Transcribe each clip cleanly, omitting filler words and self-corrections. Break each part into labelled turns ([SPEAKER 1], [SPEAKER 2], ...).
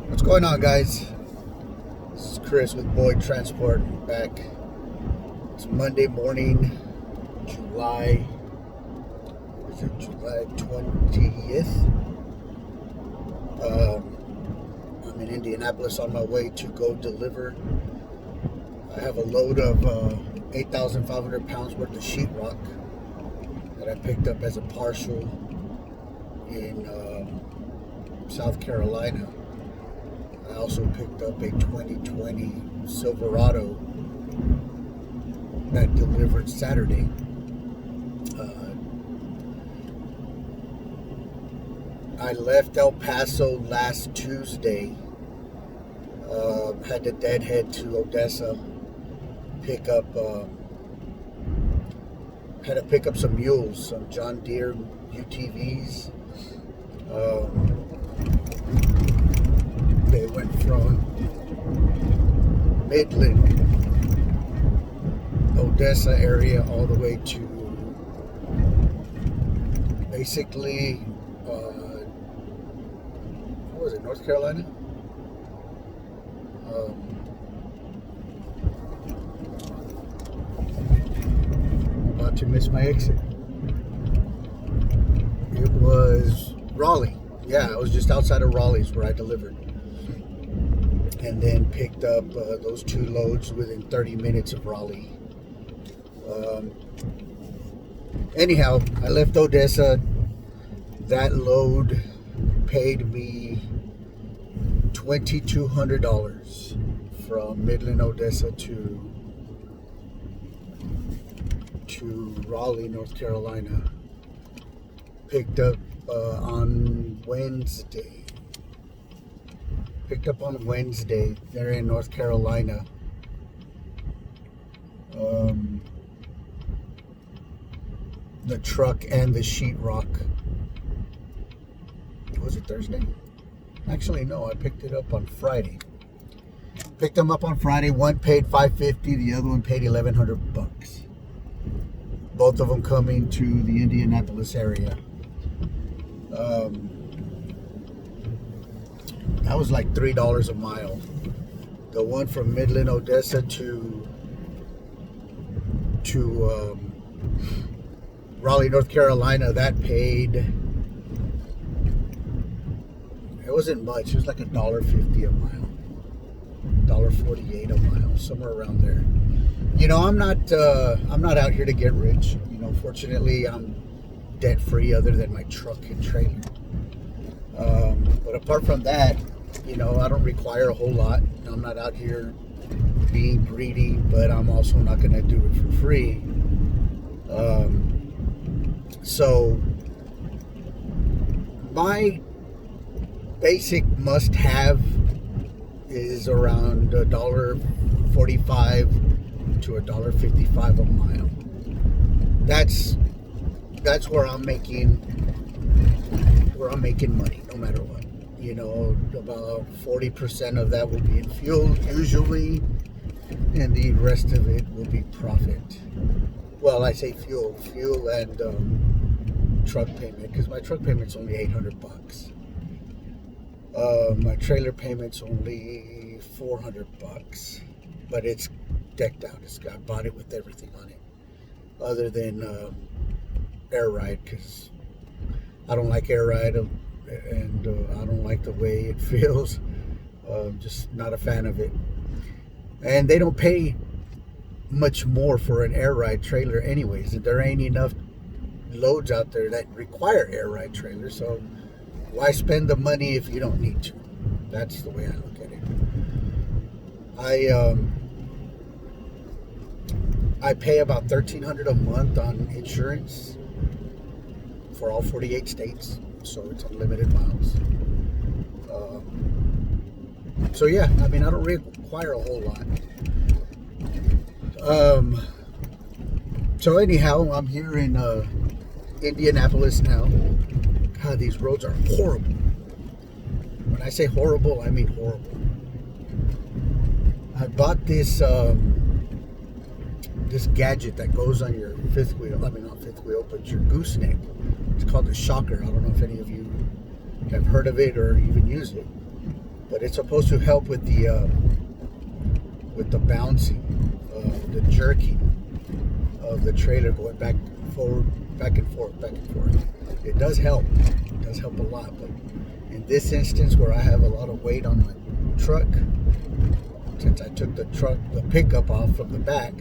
[SPEAKER 1] What's going on, guys? This is Chris with Boyd Transport back. It's Monday morning, July 20th. I'm in Indianapolis on my way to go deliver. I have a load of 8,500 pounds worth of sheetrock that I picked up as a partial in South Carolina. I also picked up a 2020 Silverado that delivered Saturday. I left El Paso last Tuesday. Had to deadhead to Odessa. Had to pick up some mules, some John Deere UTVs. They went from Midland, Odessa area all the way to basically, what was it, North Carolina? About to miss my exit. It was Raleigh. Yeah, I was just outside of Raleigh's where I delivered. And then picked up those two loads within 30 minutes of Raleigh. Anyhow, I left Odessa. That load paid me $2,200 from Midland, Odessa to Raleigh, North Carolina. Picked up on Wednesday. They're in North Carolina. The truck and the sheetrock. Was it Thursday? Actually, no. I picked it up on Friday. Picked them up on Friday. One paid $550. The other one paid $1,100. Both of them coming to the Indianapolis area. That was like $3 a mile. The one from Midland, Odessa to Raleigh, North Carolina, that paid, it wasn't much. It was like $1.50 a mile, $1.48 a mile, somewhere around there. You know, I'm not out here to get rich. You know, fortunately, I'm debt free, other than my truck and trailer. But apart from that, you know, I don't require a whole lot. I'm not out here being greedy, but I'm also not going to do it for free. So my basic must-have is around $1.45 to $1.55 a mile. That's where I'm making money, no matter what. You know, about 40% of that will be in fuel usually, and the rest of it will be profit. Well, I say fuel and truck payment, because my truck payment's only $800. My trailer payment's only $400, but it's decked out. I bought it with everything on it, other than air ride, because I don't like air ride, and I don't like the way it feels. Just not a fan of it. And they don't pay much more for an air ride trailer anyways. There ain't enough loads out there that require air ride trailers, so why spend the money if you don't need to? That's the way I look at it. I pay about $1,300 a month on insurance for all 48 states, so it's unlimited miles. So yeah, I mean, I don't require a whole lot. So anyhow, I'm here in Indianapolis now. God, these roads are horrible. When I say horrible, I mean horrible. I bought this this gadget that goes on your fifth wheel. I mean, not fifth wheel, but your gooseneck. It's called the Shocker. I don't know if any of you have heard of it or even use it. but it's supposed to help with the bouncing, the jerking of the trailer going back forward, back and forth, back and forth. It does help. It does help a lot. But in this instance, where I have a lot of weight on my truck, since I took the pickup off from the back,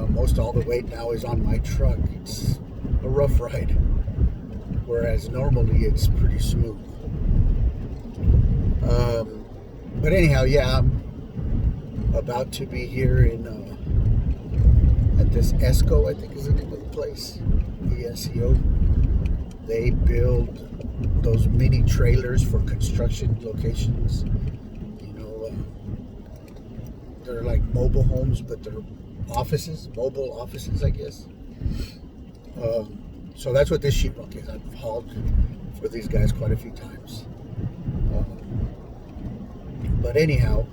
[SPEAKER 1] most all the weight now is on my truck. It's a rough ride, whereas normally it's pretty smooth. But anyhow, yeah, I'm about to be here in at this ESCO, I think is the name of the place, ESCO. They build those mini trailers for construction locations. They're like mobile homes, but they're mobile offices, I guess. So that's what this sheetrock is. I've hauled for these guys quite a few times. But anyhow,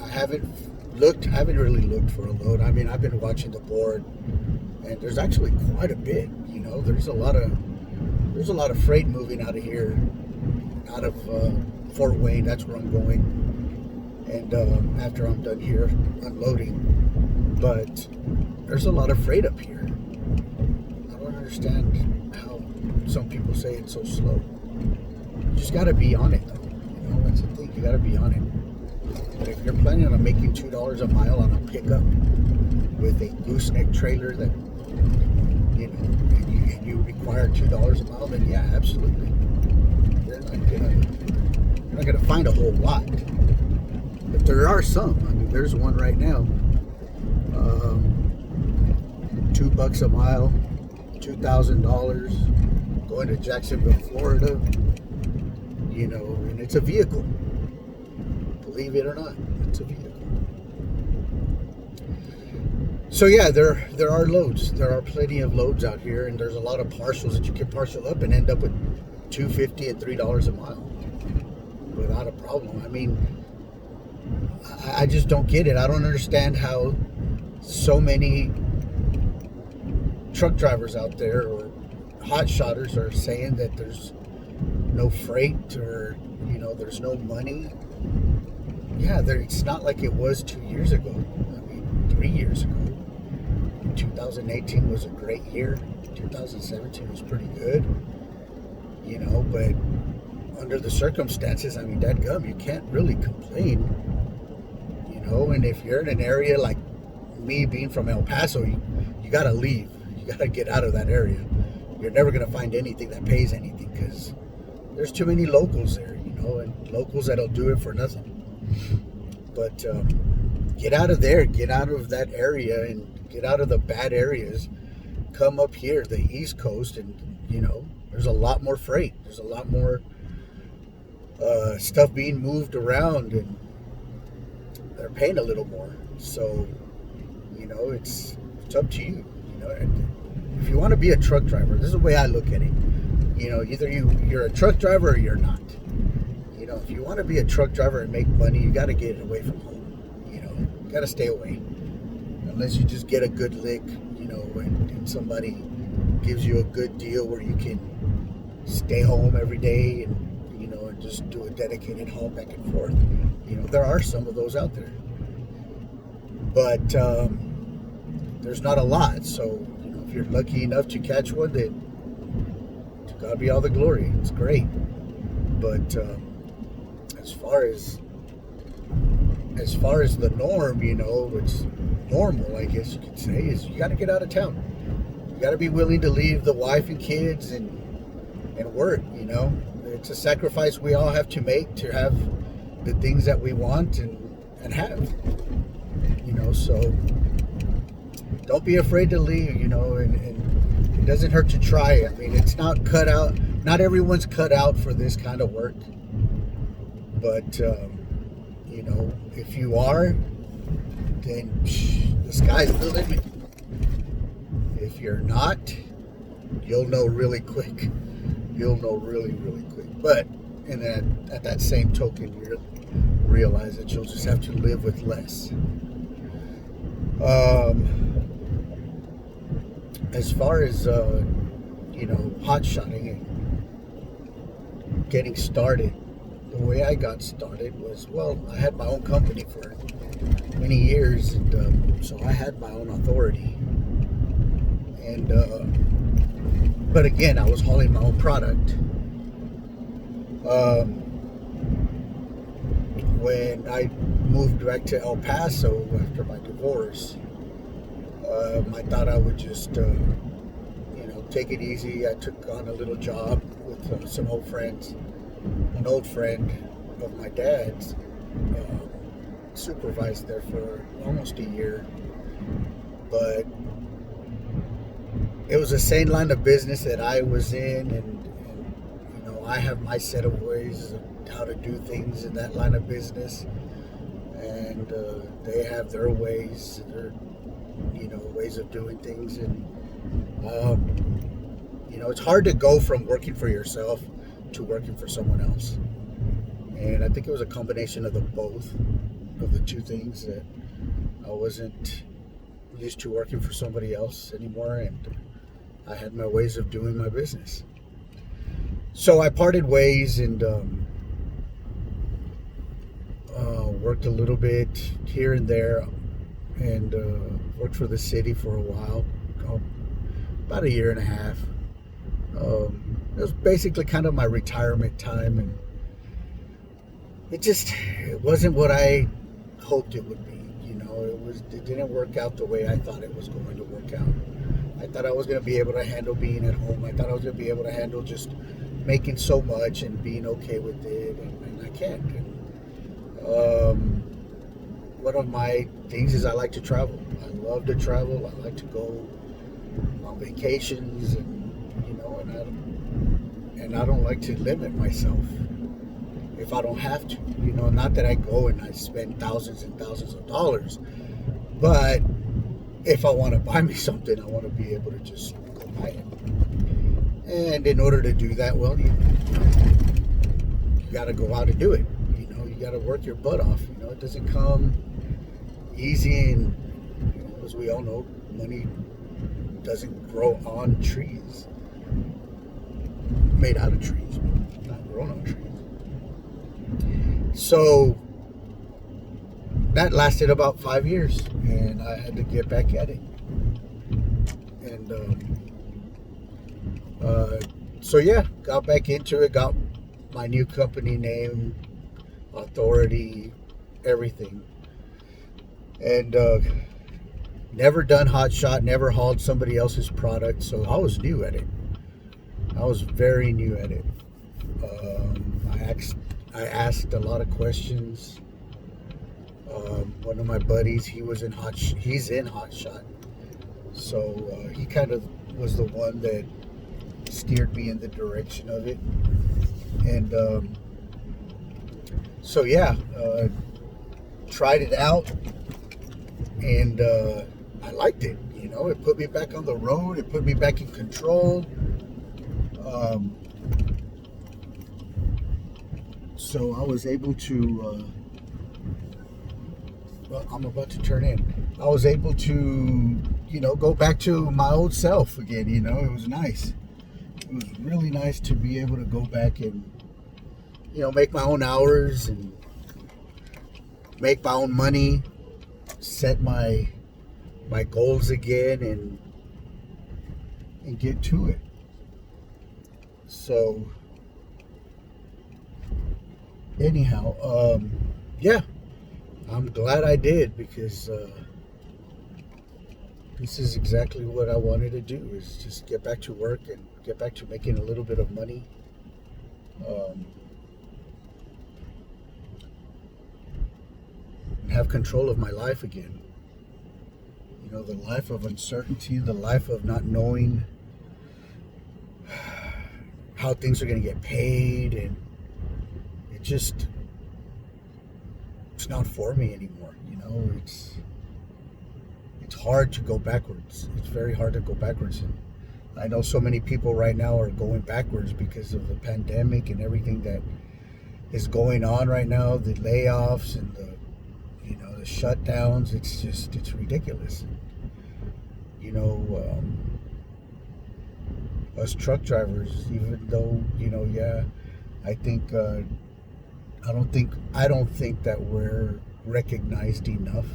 [SPEAKER 1] I haven't really looked for a load. I mean, I've been watching the board, and there's actually quite a bit. There's a lot of freight moving out of here, out of Fort Wayne. That's where I'm going. And after I'm done here unloading, but there's a lot of freight up here. I don't understand how some people say it's so slow. You just got to be on it, though. That's the thing. You got to be on it. But if you're planning on making $2 a mile on a pickup with a gooseneck trailer that and you require $2 a mile, then yeah, absolutely. You're not gonna find a whole lot. But there are some. I mean, there's one right now. $2 a mile, $2,000, going to Jacksonville, Florida. And it's a vehicle. Believe it or not, it's a vehicle. So yeah, there are loads. There are plenty of loads out here, and there's a lot of partials that you can partial up and end up with $2.50 and $3 a mile without a problem. I mean, I just don't get it. I don't understand how so many truck drivers out there or hot shotters are saying that there's no freight or there's no money. Yeah, it's not like it was 2 years ago. I mean, 3 years ago. 2018 was a great year. 2017 was pretty good. But under the circumstances, I mean, dadgum, you can't really complain. And if you're in an area like me, being from El Paso, you got to leave. You got to get out of that area. You're never going to find anything that pays anything because there's too many locals there, and locals that'll do it for nothing. But get out of there, get out of that area, and get out of the bad areas. Come up here, the East Coast, and there's a lot more freight. There's a lot more stuff being moved around, and they're paying a little more. So, it's up to you. If you want to be a truck driver, this is the way I look at it. Either you're a truck driver or you're not. If you want to be a truck driver and make money, you got to get away from home. You got to stay away. Unless you just get a good lick, and somebody gives you a good deal where you can stay home every day and just do a dedicated haul back and forth. There are some of those out there. But there's not a lot. So, if you're lucky enough to catch one, then to God be all the glory. It's great. But as far as the norm, what's normal, I guess you could say, is you got to get out of town. You got to be willing to leave the wife and kids and work. It's a sacrifice we all have to make to have the things that we want and have. So don't be afraid to leave. And it doesn't hurt to try. I mean, it's not cut out. Not everyone's cut out for this kind of work. But if you are, then the sky's the limit. If you're not, you'll know really quick. You'll know really, really quick. But at that same token, you realize that you'll just have to live with less. As far as hot shotting, getting started, the way I got started was, well, I had my own company for many years, and so I had my own authority. And but again, I was hauling my own product. When I moved back to El Paso after my divorce, I thought I would just, take it easy. I took on a little job with some old friends. An old friend of my dad's supervised there for almost a year. But it was the same line of business that I was in, and I have my set of ways of how to do things in that line of business, and they have their ways, ways of doing things, and it's hard to go from working for yourself to working for someone else. And I think it was a combination of the two things, that I wasn't used to working for somebody else anymore, and I had my ways of doing my business. So I parted ways and worked a little bit here and there, and worked for the city for a while, about a year and a half. It was basically kind of my retirement time, and it wasn't what I hoped it would be. It didn't work out the way I thought it was going to work out. I thought I was going to be able to handle being at home. I thought I was going to be able to handle just making so much and being okay with it, and I can't. And, one of my things is I like to travel. I love to travel. I like to go on vacations, and I don't like to limit myself if I don't have to. Not that I go and I spend thousands and thousands of dollars, but if I want to buy me something, I want to be able to just go buy it. And in order to do that, well, you got to go out and do it. You got to work your butt off. It doesn't come easy, and as we all know, money doesn't grow on trees. Made out of trees, but not grown on trees. So that lasted about 5 years, and I had to get back at it. And got back into it, got my new company name, authority, everything. And never done hot shot, never hauled somebody else's product, so I was new at it. I was very new at it. I asked a lot of questions. One of my buddies, he's in hot shot, so he kind of was the one that steered me in the direction of it. And tried it out, and I liked it. It put me back on the road. It put me back in control. So I was able to, I'm about to turn in. I was able to, go back to my old self again. It was nice. It was really nice to be able to go back and, make my own hours and make my own money, set my goals again, and get to it. So anyhow, I'm glad I did, because this is exactly what I wanted to do, is just get back to work and get back to making a little bit of money. And have control of my life again. The life of uncertainty, the life of not knowing how things are going to get paid, and it's not for me anymore. It's hard to go backwards. It's very hard to go backwards, and I know so many people right now are going backwards because of the pandemic and everything that is going on right now, the layoffs and the shutdowns. It's ridiculous. Us truck drivers, even though I think I don't think that we're recognized enough,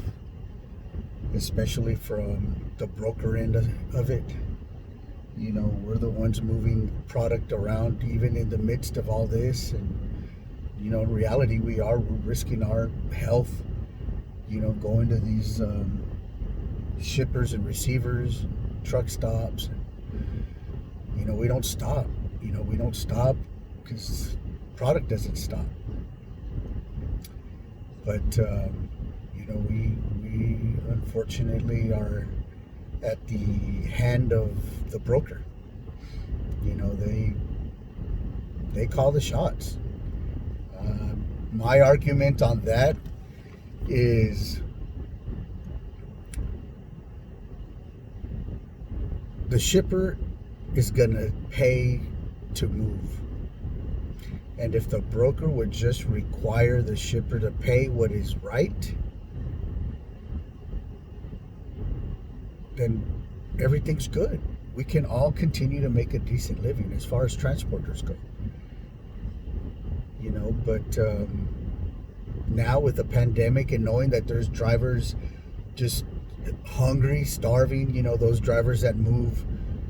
[SPEAKER 1] especially from the broker end of it. You know, we're the ones moving product around even in the midst of all this, and you know, in reality, we're risking our health. You know, going to these shippers and receivers, truck stops. You know, we don't stop. You know, we don't stop because product doesn't stop. But you know, we unfortunately are at the hand of the broker. You know, they call the shots. My argument on that is the shipper is gonna pay to move. And if the broker would just require the shipper to pay what is right, then everything's good. We can all continue to make a decent living as far as transporters go. You know, but now with the pandemic and knowing that there's drivers just hungry, starving, you know, those drivers that move,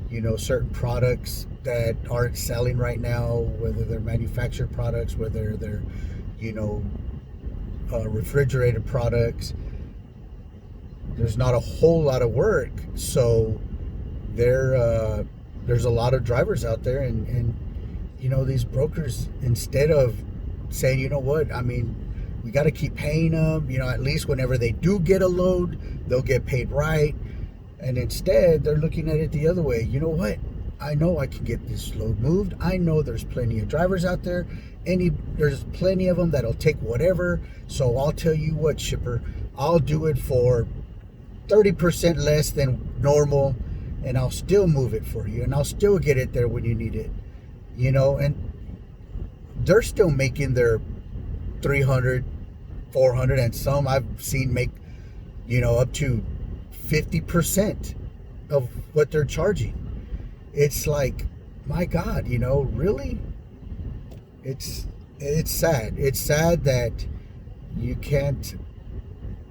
[SPEAKER 1] you know, certain products that aren't selling right now, whether they're manufactured products, whether they're, you know, refrigerated products, there's not a whole lot of work. So there's a lot of drivers out there, and you know, these brokers, instead of saying, you know what, I mean, we got to keep paying them, you know, at least whenever they do get a load, they'll get paid right. And instead, they're looking at it the other way. You know what? I know I can get this load moved. I know there's plenty of drivers out there. There's plenty of them that'll take whatever. So I'll tell you what, shipper, I'll do it for 30% less than normal, and I'll still move it for you, and I'll still get it there when you need it. You know, and they're still making their 300, 400, and some I've seen make, you know, up to 50% of what they're charging. It's like, my God, you know, really? It's sad. It's sad that you can't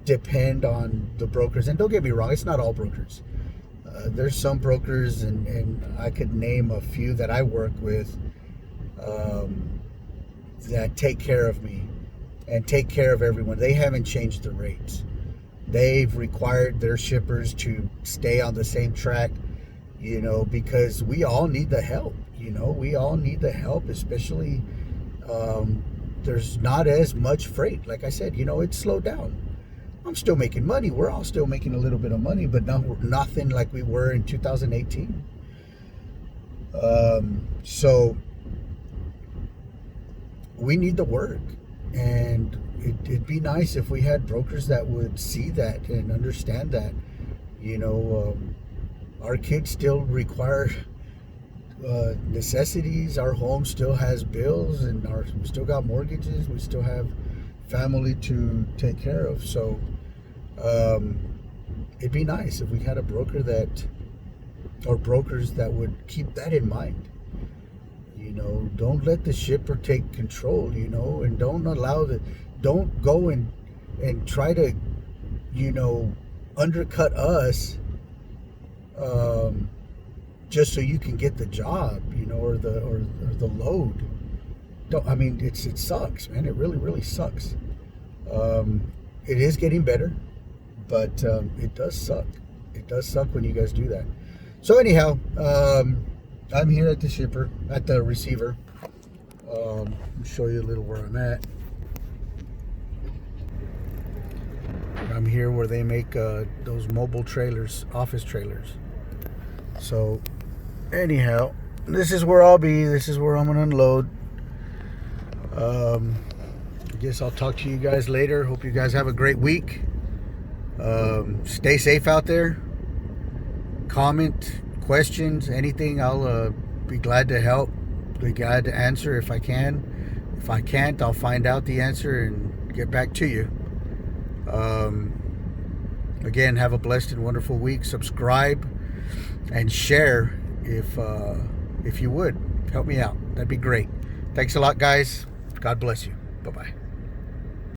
[SPEAKER 1] depend on the brokers. And don't get me wrong, it's not all brokers. There's some brokers, and I could name a few that I work with, that take care of me and take care of everyone. They haven't changed the rates. They've required their shippers to stay on the same track, you know, because we all need the help. You know, we all need the help, especially there's not as much freight. Like I said, you know, it's slowed down. I'm still making money. We're all still making a little bit of money, but nothing like we were in 2018. So we need the work, and it'd be nice if we had brokers that would see that and understand that. You know, our kids still require necessities. Our home still has bills, and we still got mortgages. We still have family to take care of. So it'd be nice if we had a broker or brokers that would keep that in mind. You know, don't let the shipper take control, you know, and don't go and try to, you know, undercut us just so you can get the job, you know, or the load. I mean, it sucks, man. It really, really sucks. It is getting better, but it does suck. It does suck when you guys do that. So anyhow, I'm here at the receiver. Let me show you a little where I'm at. I'm here where they make those mobile trailers, office trailers. So anyhow, this is where I'll be. This is where I'm gonna unload. I guess I'll talk to you guys later. Hope you guys have a great week. Stay safe out there. Comment, questions, anything. I'll be glad to help. Be glad to answer if I can. If I can't, I'll find out the answer and get back to you. Again, have a blessed and wonderful week. Subscribe and share if you would. Help me out. That'd be great. Thanks a lot, guys. God bless you. Bye-bye.